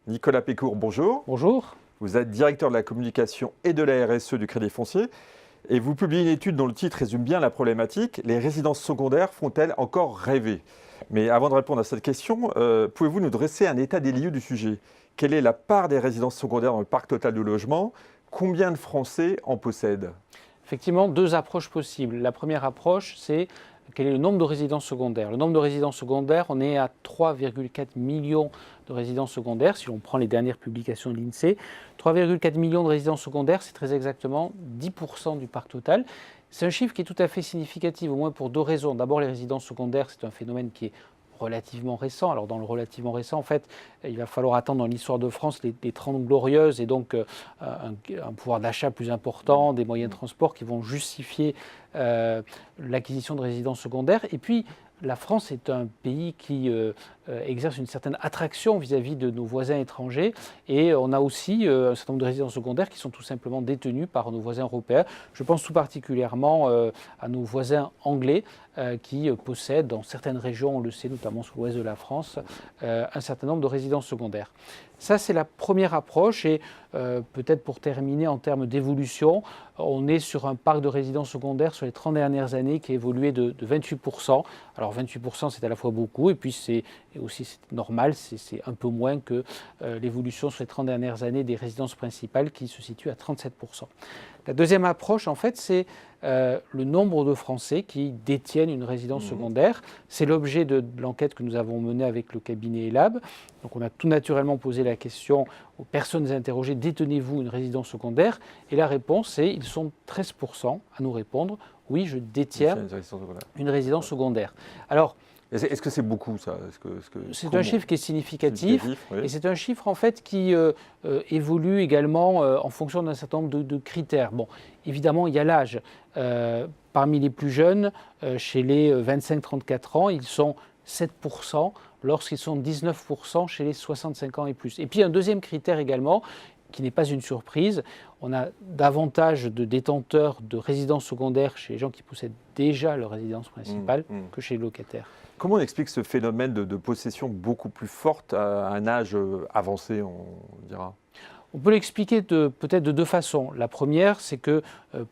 Nicolas Pécourt, bonjour. Bonjour. Vous êtes directeur de la communication et de la RSE du Crédit Foncier et vous publiez une étude dont le titre résume bien la problématique. Les résidences secondaires font-elles encore rêver? Mais avant de répondre à cette question, pouvez-vous nous dresser un état des lieux du sujet? Quelle est la part des résidences secondaires dans le parc total de logement? Combien de Français en possèdent? Effectivement, deux approches possibles. La première approche, c'est quel est le nombre de résidences secondaires. Le nombre de résidences secondaires, on est à 3,4 millions de résidences secondaires, si l'on prend les dernières publications de l'INSEE. 3,4 millions de résidences secondaires, c'est très exactement 10% du parc total. C'est un chiffre qui est tout à fait significatif, au moins pour deux raisons. D'abord, les résidences secondaires, c'est un phénomène qui est relativement récent. Alors dans le relativement récent, en fait, il va falloir attendre dans l'histoire de France les 30 glorieuses et donc un pouvoir d'achat plus important, des moyens de transport qui vont justifier l'acquisition de résidences secondaires. Et puis, la France est un pays qui exerce une certaine attraction vis-à-vis de nos voisins étrangers et on a aussi un certain nombre de résidences secondaires qui sont tout simplement détenues par nos voisins européens. Je pense tout particulièrement à nos voisins anglais qui possèdent dans certaines régions, on le sait notamment sous l'ouest de la France, un certain nombre de résidences secondaires. Ça, c'est la première approche et peut-être pour terminer en termes d'évolution, on est sur un parc de résidences secondaires sur les 30 dernières années qui a évolué de 28%. Alors 28%, c'est à la fois beaucoup et puis c'est normal, c'est un peu moins que l'évolution sur les 30 dernières années des résidences principales qui se situe à 37%. La deuxième approche, en fait, c'est le nombre de Français qui détiennent une résidence secondaire. C'est l'objet de l'enquête que nous avons menée avec le cabinet ELAB. Donc on a tout naturellement posé la question aux personnes interrogées, détenez-vous une résidence secondaire? Et la réponse, c'est ils sont 13% à nous répondre, oui, je détiens une résidence secondaire. Alors, est-ce que c'est beaucoup ça? C'est un chiffre qui est significatif oui. Et c'est un chiffre en fait qui évolue également en fonction d'un certain nombre de critères. Bon, évidemment, il y a l'âge. Parmi les plus jeunes, chez les 25-34 ans, ils sont 7%, lorsqu'ils sont 19% chez les 65 ans et plus. Et puis un deuxième critère également, qui n'est pas une surprise, on a davantage de détenteurs de résidences secondaires chez les gens qui possèdent déjà leur résidence principale que chez les locataires. Comment on explique ce phénomène de possession beaucoup plus forte à un âge avancé, on dira? On peut l'expliquer peut-être de deux façons. La première, c'est que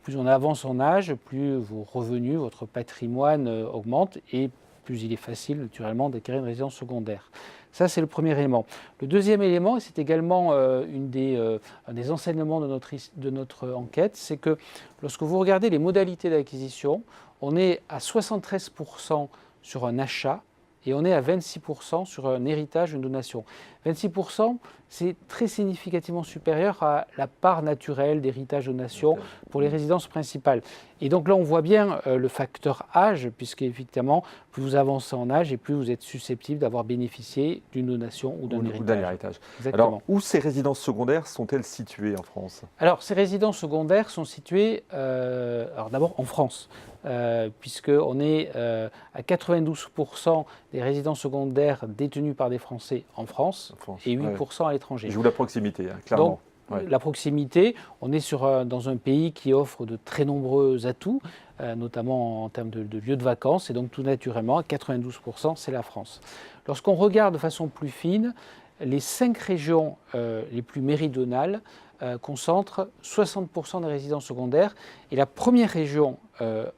plus on avance en âge, plus vos revenus, votre patrimoine augmente et plus il est facile naturellement d'acquérir une résidence secondaire. Ça, c'est le premier élément. Le deuxième élément, et c'est également un des enseignements de notre enquête, c'est que lorsque vous regardez les modalités d'acquisition, on est à 73% sur un achat et on est à 26% sur un héritage, une donation. 26%, c'est très significativement supérieur à la part naturelle d'héritage-donation pour les résidences principales. Et donc là, on voit bien le facteur âge, puisque évidemment, plus vous avancez en âge et plus vous êtes susceptible d'avoir bénéficié d'une donation ou d'un héritage. Alors, où ces résidences secondaires sont-elles situées en France? Alors, ces résidences secondaires sont situées, alors d'abord en France, puisqu'on est à 92% des résidences secondaires détenues par des Français en France et 8% à l'étranger. Je vous la proximité, clairement. Donc, la proximité, on est dans un pays qui offre de très nombreux atouts, notamment en termes de lieux de vacances, et donc tout naturellement, à 92%, c'est la France. Lorsqu'on regarde de façon plus fine, les 5 régions les plus méridionales concentrent 60% des résidences secondaires, et la première région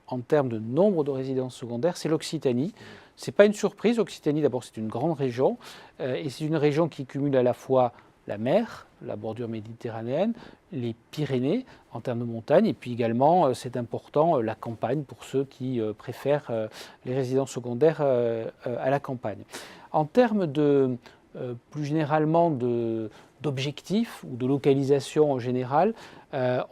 en termes de nombre de résidences secondaires, c'est l'Occitanie. Ce n'est pas une surprise, l'Occitanie d'abord c'est une grande région, et c'est une région qui cumule à la fois la mer, la bordure méditerranéenne, les Pyrénées en termes de montagne, et puis également, c'est important, la campagne pour ceux qui préfèrent les résidences secondaires à la campagne. En termes plus généralement d'objectifs ou de localisation en général,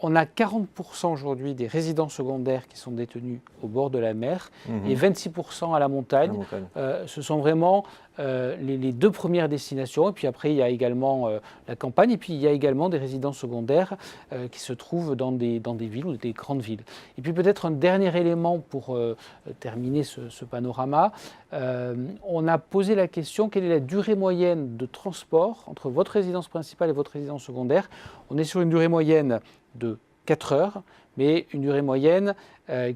on a 40% aujourd'hui des résidences secondaires qui sont détenues au bord de la mer et 26% à la montagne. Ce sont vraiment les deux premières destinations. Et puis après, il y a également la campagne. Et puis, il y a également des résidences secondaires qui se trouvent dans des villes ou des grandes villes. Et puis peut-être un dernier élément pour terminer ce panorama. On a posé la question, quelle est la durée moyenne de transport entre votre résidence principale et votre résidence secondaire? On est sur une durée moyenne de 4 heures, mais une durée moyenne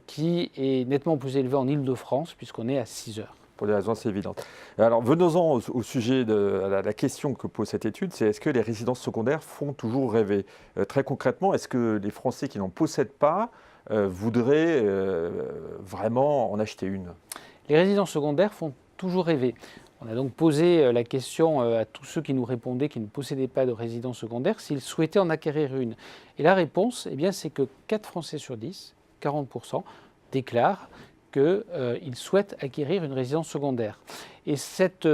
qui est nettement plus élevée en Île-de-France, puisqu'on est à 6 heures. pour des raisons assez évidentes. Alors venons-en au sujet de la question que pose cette étude, c'est est-ce que les résidences secondaires font toujours rêver? Très concrètement, est-ce que les Français qui n'en possèdent pas voudraient vraiment en acheter une? Les résidences secondaires font toujours rêver. On a donc posé la question à tous ceux qui nous répondaient qui ne possédaient pas de résidence secondaire s'ils souhaitaient en acquérir une. Et la réponse, eh bien, c'est que 4 Français sur 10, 40%, déclarent qu'ils souhaitent acquérir une résidence secondaire. Et cette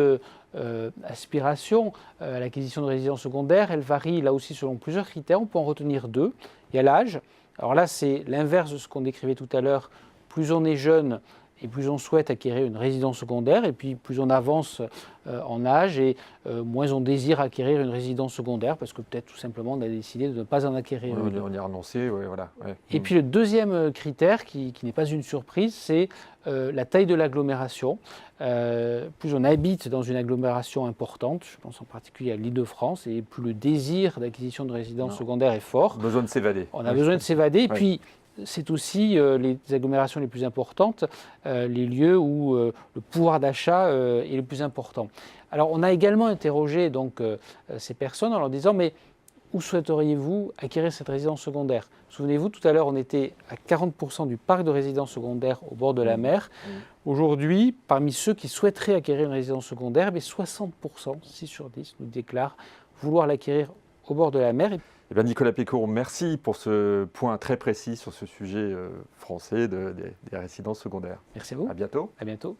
aspiration à l'acquisition de résidence secondaire, elle varie là aussi selon plusieurs critères. On peut en retenir 2. Il y a l'âge. Alors là, c'est l'inverse de ce qu'on décrivait tout à l'heure. Plus on est jeune, et plus on souhaite acquérir une résidence secondaire, et puis plus on avance en âge, et moins on désire acquérir une résidence secondaire, parce que peut-être tout simplement on a décidé de ne pas en acquérir une. On y a renoncé, ouais, voilà. Ouais. Et puis le deuxième critère, qui n'est pas une surprise, c'est la taille de l'agglomération. Plus on habite dans une agglomération importante, je pense en particulier à l'Île-de-France, et plus le désir d'acquisition de résidence secondaire est fort. Besoin de s'évader. On a besoin de s'évader, et puis c'est aussi les agglomérations les plus importantes, les lieux où le pouvoir d'achat est le plus important. Alors on a également interrogé donc, ces personnes en leur disant mais où souhaiteriez-vous acquérir cette résidence secondaire? Souvenez-vous, tout à l'heure on était à 40% du parc de résidences secondaires au bord de la mer. Aujourd'hui, parmi ceux qui souhaiteraient acquérir une résidence secondaire, 60%, 6 sur 10, nous déclarent vouloir l'acquérir au bord de la mer. Eh bien, Nicolas Pécaud, merci pour ce point très précis sur ce sujet français des résidences secondaires. Merci à vous. À bientôt. À bientôt.